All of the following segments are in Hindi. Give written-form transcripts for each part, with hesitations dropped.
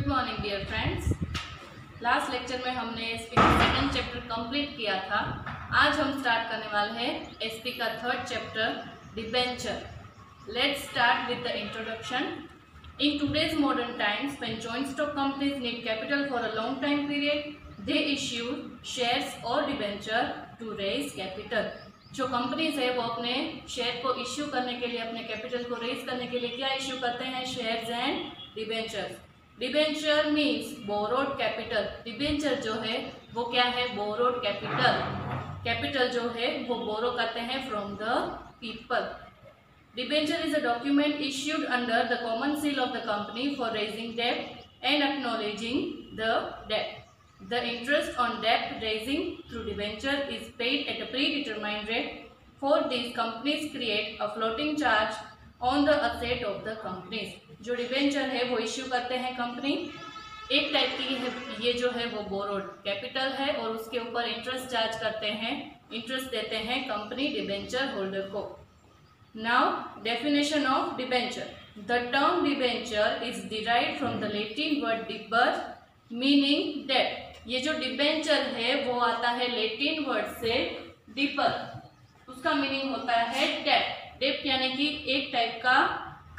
Good morning dear friends. Last lecture में हमने एसपी का सेकंड चैप्टर कंप्लीट किया था। आज हम स्टार्ट करने वाले हैं एसपी का third chapter debenture. Let's start with the introduction. In today's modern times, when joint stock companies need capital for a long time period, they issue shares or debenture to raise capital. जो कंपनीज है वो अपने शेयर को इश्यू करने के लिए, अपने कैपिटल को रेज करने के लिए क्या इश्यू करते हैं? Shares and debenture. Debenture means borrowed capital. Debenture जो है वो क्या है? Borrowed capital. कैपिटल जो है वो बोरो करते हैं from the people. Debenture is a document issued under the common seal of the company for raising debt and acknowledging the debt. The interest on debt raising through debenture is paid at a predetermined rate. For these, companies create a floating charge on the asset of the companies. जो डिबेंचर है वो इश्यू करते हैं कंपनी, एक टाइप की है, ये जो है वो बोरोड कैपिटल है और उसके ऊपर इंटरेस्ट चार्ज करते हैं, इंटरेस्ट देते हैं कंपनी डिबेंचर होल्डर को। Now, definition of debenture. The term debenture is derived from the Latin word deber, meaning debt. ये जो डिबेंचर है वो आता है लेटिन वर्ड से डिपर, उसका मीनिंग होता है डेप्ट। डेप्ट यानी कि एक टाइप का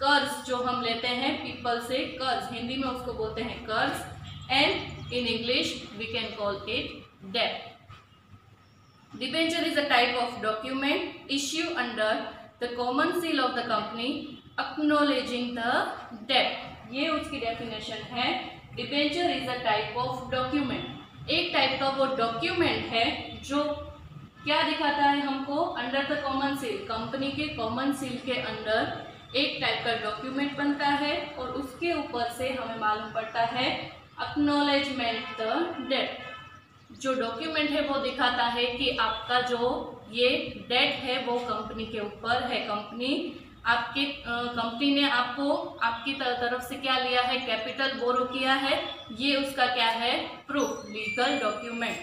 कर्ज जो हम लेते हैं पीपल से, कर्ज हिंदी में उसको बोलते हैं कर्ज, and in English we can call it डेप्ट। Debenture is a type of document issue under the common seal of the company acknowledging the debt। ये उसकी डेफिनेशन है। Debenture is a type of document, एक टाइप का वो डॉक्यूमेंट है जो क्या दिखाता है हमको? Under the common seal, company के कॉमन सील के अंडर एक टाइप का डॉक्यूमेंट बनता है और उसके ऊपर से हमें मालूम पड़ता है एक्नॉलेजमेंट द डेट। जो डॉक्यूमेंट है वो दिखाता है कि आपका जो ये डेट है वो कंपनी के ऊपर है। कंपनी ने आपको आपकी तरफ से क्या लिया है? कैपिटल बोरो किया है। ये उसका क्या है? Proof, legal document.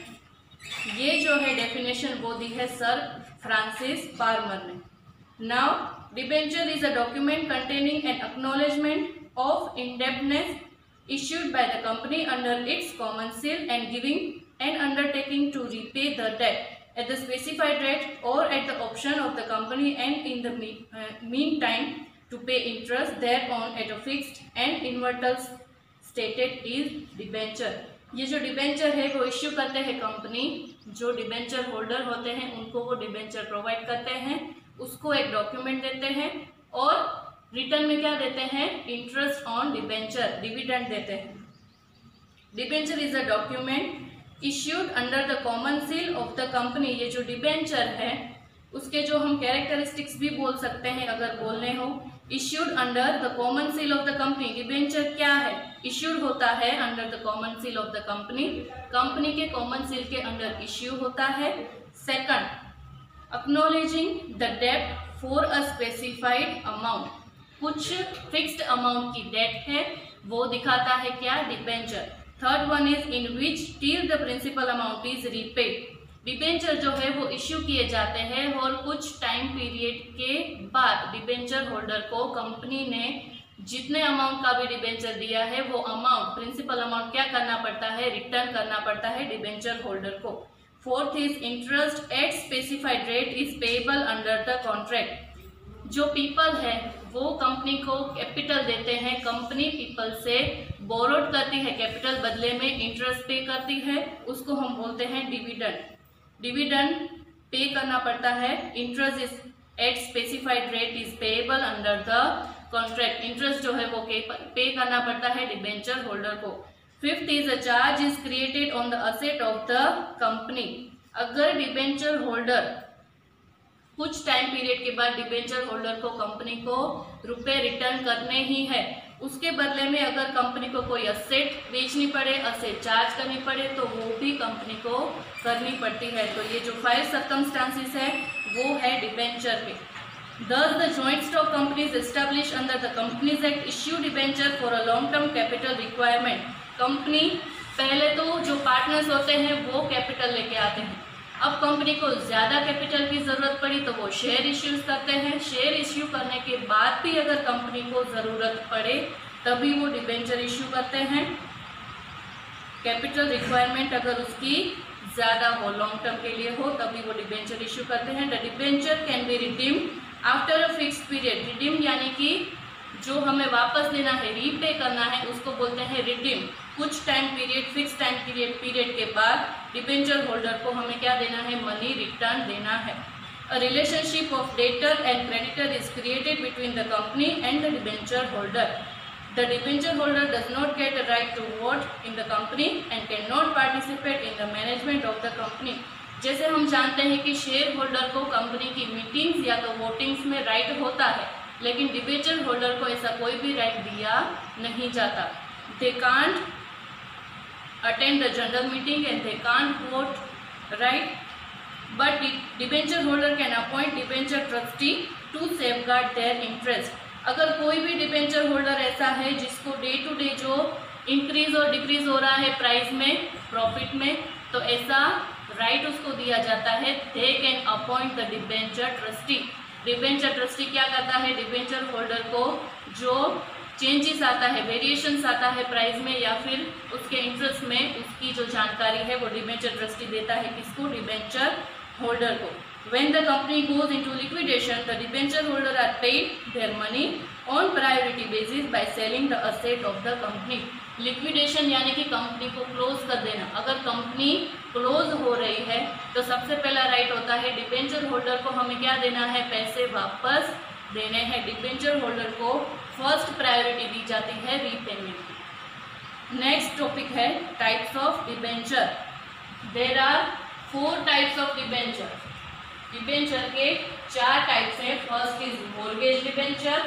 ये जो है डेफिनेशन वो दी है सर फ्रांसिस पार्मर ने। Now debenture is a document containing N acknowledgement of indebtedness issued by the company under its common seal and giving an undertaking to repay the debt at the specified rate or at the option of the company and in the meantime to pay interest thereon at a fixed and inverted stated is debenture। ये जो डिबेंचर है वो इश्यू करते हैं कंपनी, जो डिबेंचर होल्डर होते हैं उनको वो डिबेंचर प्रोवाइड करते हैं, उसको एक डॉक्यूमेंट देते हैं और रिटर्न में क्या देते हैं? इंटरेस्ट ऑन डिबेंचर, डिविडेंड देते हैं। Debenture is a document issued under the common seal of the company. ये जो डिबेंचर है उसके जो हम कैरेक्टरिस्टिक्स भी बोल सकते हैं अगर बोलने हो। Issued under the common seal of the company. Debenture क्या है? इश्यूड होता है under the common seal of the company, company के कॉमन सील के अंडर इश्यू होता है। Second, acknowledging the debt for a specified amount. कुछ फिक्स्ड अमाउंट की डेट है वो दिखाता है क्या? Debenture. Third one is in which till the principal amount is repaid. Debenture जो है वो इश्यू किए जाते हैं और कुछ टाइम पीरियड के बाद डिबेंचर होल्डर को कंपनी ने जितने अमाउंट का भी डिबेंचर दिया है वो अमाउंट, प्रिंसिपल अमाउंट क्या करना पड़ता है? रिटर्न करना पड़ता है डिबेंचर होल्डर को। Fourth is interest eight specified rate is payable under the contract. जो पीपल है वो कंपनी को कैपिटल देते हैं, कंपनी पीपल से बोरोड करती है कैपिटल, बदले में इंटरेस्ट पे करती है, उसको हम बोलते हैं डिविडेंड। डिविडेंड पे करना पड़ता है। Interest is eight specified rate is payable under the contract. Interest जो है वो पे करना पड़ता है डिबेंचर होल्डर को। Fifth is a charge is created on the asset of the company. अगर डिबेंचर होल्डर कुछ टाइम पीरियड के बाद डिबेंचर होल्डर को कंपनी को रुपए रिटर्न करने ही है, उसके बदले में अगर कंपनी को कोई असेट बेचनी पड़े, असेट चार्ज करनी पड़े तो वो भी कंपनी को करनी पड़ती है। तो ये जो 5 सर्कमस्टांसेस है वो है डिबेंचर पे। Thus the joint stock companies established under the Companies Act issue debenture for a long term capital requirement। Company पहले तो जो पार्टनर्स होते हैं वो कैपिटल लेके आते हैं, अब कंपनी को ज़्यादा कैपिटल की ज़रूरत पड़ी तो वो शेयर इश्यूज करते हैं। शेयर इश्यू करने के बाद भी अगर कंपनी को ज़रूरत पड़े तभी वो डिबेंचर इश्यू करते हैं। कैपिटल रिक्वायरमेंट अगर उसकी ज़्यादा हो, लॉन्ग टर्म के लिए हो, तभी वो डिबेंचर इशू करते हैं। The debenture can be redeem after a fix period. Redeem यानी कि जो हमें वापस देना है, रीपे करना है, उसको बोलते हैं रिडीम। कुछ time period, fix time period के बाद डिबेंचर होल्डर को हमें क्या देना है, मनी रिटर्न देना है। A relationship of debtor and creditor is created between the company and the debenture holder. The debenture holder does not get a right to vote in the company and cannot participate in the management of the company. जैसे हम जानते हैं कि शेयर होल्डर को कंपनी की मीटिंग्स या तो वोटिंग्स में राइट होता है, लेकिन डिबेंचर होल्डर को ऐसा कोई भी राइट दिया नहीं जाता। They can't attend the general meeting and they can't vote, right? But debenture holder can appoint debenture trustee to safeguard their interest. अगर कोई भी डिबेंचर होल्डर ऐसा है जिसको डे टू डे जो इंक्रीज और डिक्रीज हो रहा है प्राइस में, प्रॉफिट में, तो ऐसा राइट उसको दिया जाता है। They can appoint the debenture trustee. Debenture trustee क्या करता है, डिबेंचर होल्डर को जो चेंजेस आता है, वेरिएशंस आता है प्राइस में या फिर उसके इंटरेस्ट में, उसकी जो जानकारी है वो डिबेंचर ट्रस्टी देता है किसको, डिबेंचर होल्डर को। When the company goes into liquidation, the debenture holder are paid their money on priority basis by selling the asset of the company. Liquidation यानी कि कंपनी को क्लोज कर देना। अगर कंपनी क्लोज हो रही है तो सबसे पहला राइट होता है डिबेंचर होल्डर को हमें क्या देना है, पैसे वापस देने हैं। डिबेंचर होल्डर को फर्स्ट प्रायोरिटी दी जाती है रीपेमेंट की। नेक्स्ट टॉपिक है types of debenture. There are 4 types of debenture. Debenture के 4 टाइप्स हैं। First is mortgage debenture,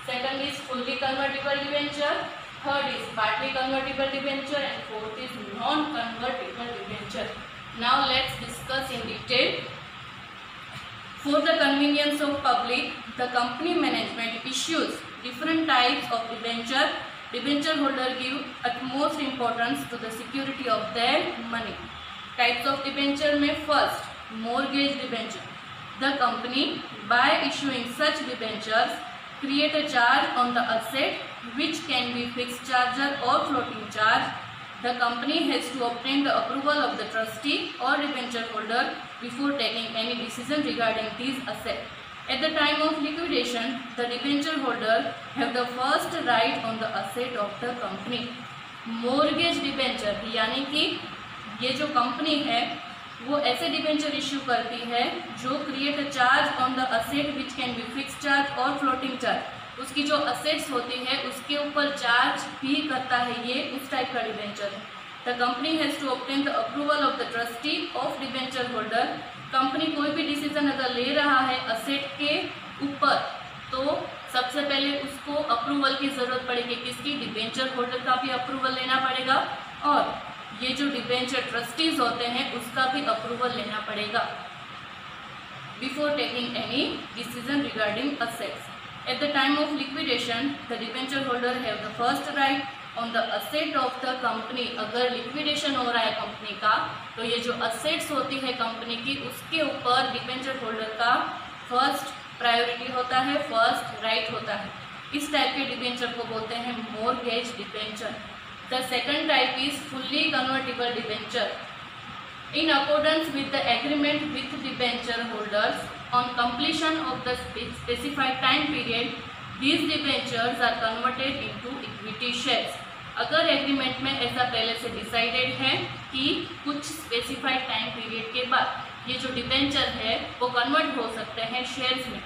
second is fully convertible debenture, third is partly convertible debenture and fourth is non convertible debenture. Now let's discuss in detail. For the convenience of public, the company management issues different types of debenture. Debenture holder give utmost importance to the security of their money. Types of debenture में first mortgage debenture. The company by issuing such debentures create a charge on the asset which can be fixed charge or floating charge. The company has to obtain the approval of the trustee or debenture holder before taking any decision regarding these assets. At the time of liquidation, the debenture holder have the first right on the asset of the company. Mortgage debenture यानी कि ये जो कंपनी है वो ऐसे डिबेंचर इश्यू करती है जो create a charge on the asset which can be fix charge और फ्लोटिंग चार्ज। उसकी जो असेट्स होती है उसके ऊपर चार्ज भी करता है, ये उस टाइप का डिबेंचर है। The company has to obtain the approval of the trustee of debenture holder. Company कोई भी डिसीजन अगर ले रहा है असेट के ऊपर तो सबसे पहले उसको अप्रूवल की ज़रूरत पड़ेगी, किसकी, डिबेंचर होल्डर का भी अप्रूवल लेना पड़ेगा और ये जो डिबेंचर ट्रस्टीज होते हैं उसका भी अप्रूवल लेना पड़ेगा before taking any decision regarding assets. At the time of liquidation, the debenture holder have the first right on the asset of the company. अगर liquidation हो रहा है कंपनी का तो ये जो assets होती है कंपनी की उसके ऊपर डिबेंचर होल्डर का फर्स्ट प्रायोरिटी होता है, फर्स्ट राइट होता है। इस टाइप के डिबेंचर को बोलते हैं mortgage debenture. The second type is fully convertible debenture. In accordance with the agreement with debenture holders on completion of the specified time period, these debentures are converted into equity shares. अगर एग्रीमेंट में ऐसा पहले से डिसाइडेड है कि कुछ स्पेसिफाइड टाइम पीरियड के बाद ये जो डिबेंचर है वो कन्वर्ट हो सकते हैं शेयर्स में,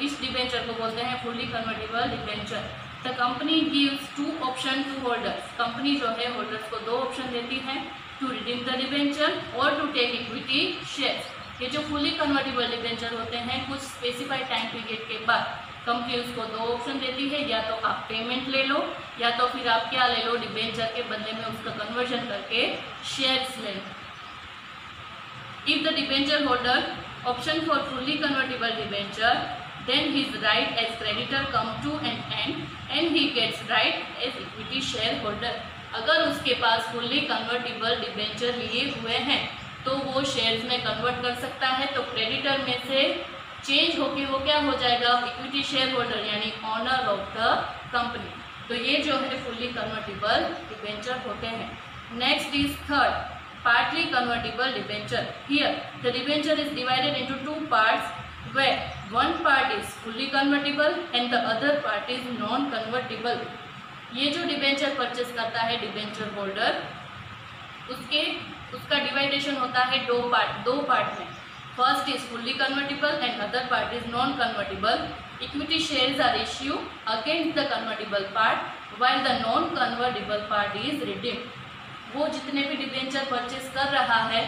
इस डिबेंचर को बोलते हैं fully convertible debenture. The company gives 2 option to holders. Company जो है होल्डर्स को 2 ऑप्शन देती है, टू रिडीम द डिबेंचर और टू टेक इक्विटी शेयर्स। ये जो फुली कन्वर्टेबल डिबेंचर होते हैं कुछ स्पेसिफाइड टाइम पीरियड के बाद कंपनी उसको 2 ऑप्शन देती है, या तो आप पेमेंट ले लो या तो फिर आप क्या ले लो, डिबेंचर के बदले में उसका कन्वर्जन करके शेयर्स ले लो। If the debenture holder option for fully convertible debenture then his right as creditor come to an end and he gets right as equity shareholder. अगर उसके पास फुल्ली कन्वर्टेबल डिबेंचर लिए हुए हैं तो वो शेयर्स में कन्वर्ट कर सकता है, तो क्रेडिटर में से चेंज होके वो क्या हो जाएगा, इक्विटी शेयर होल्डर यानी ऑनर ऑफ द कंपनी। तो ये जो है फुल्ली कन्वर्टिबल डिबेंचर होते हैं। Next is third, partly convertible debenture. Here the debenture is divided into two parts where one part is fully convertible and the other part is non convertible। ये जो डिबेंचर परचेस करता है डिबेंचर होल्डर, उसका डिवाइडेशन होता है दो पार्ट में। First is fully convertible and other part is non convertible. Equity shares are issue against the convertible part while the non convertible part is redeemed. वो जितने भी डिबेंचर परचेस कर रहा है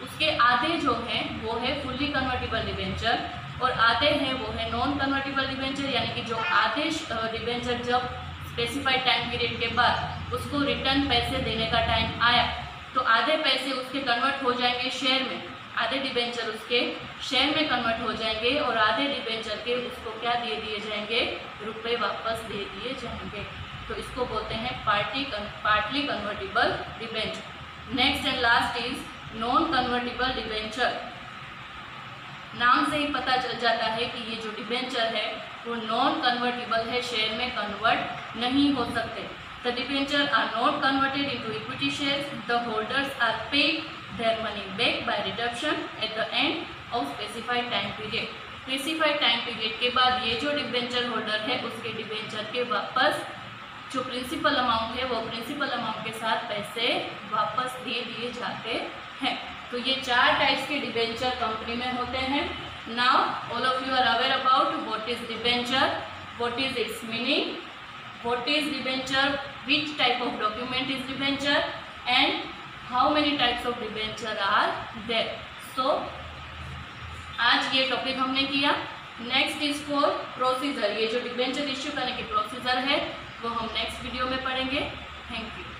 उसके आधे जो हैं वो है फुल्ली कन्वर्टिबल डिबेंचर और आधे हैं वो है नॉन कन्वर्टिबल डिबेंचर, यानी कि जो आधे डिबेंचर जब स्पेसिफाइड टाइम पीरियड के बाद उसको रिटर्न पैसे देने का टाइम आया तो आधे पैसे उसके कन्वर्ट हो जाएंगे शेयर में, आधे डिबेंचर उसके शेयर में कन्वर्ट हो जाएंगे और आधे डिबेंचर के उसको क्या दे दिए जाएंगे, रुपए वापस दे दिए जाएंगे। तो इसको बोलते हैं partly convertible debenture. Next and last is non convertible debenture. नाम से ही पता चल जाता है कि ये जो डिबेंचर है वो नॉन कन्वर्टिबल है, शेयर में कन्वर्ट नहीं हो सकते। The debenture are not converted into equity shares. The holders are paid their money back by reduction at the end of specified time period. Specified time period के बाद ये जो डिबेंचर होल्डर है उसके डिबेंचर के वापस जो प्रिंसिपल अमाउंट है वो प्रिंसिपल अमाउंट के साथ पैसे वापस दे दिए जाते हैं। तो ये 4 टाइप्स के डिबेंचर कंपनी में होते हैं। Now all of you are aware about what is debenture, what is its meaning, what is debenture, which type of document is debenture and how many types of debenture are there. So आज ये टॉपिक हमने किया। Next is for procedure. ये जो डिबेंचर इश्यू करने की प्रोसीजर है वो हम नेक्स्ट वीडियो में पढ़ेंगे। Thank you.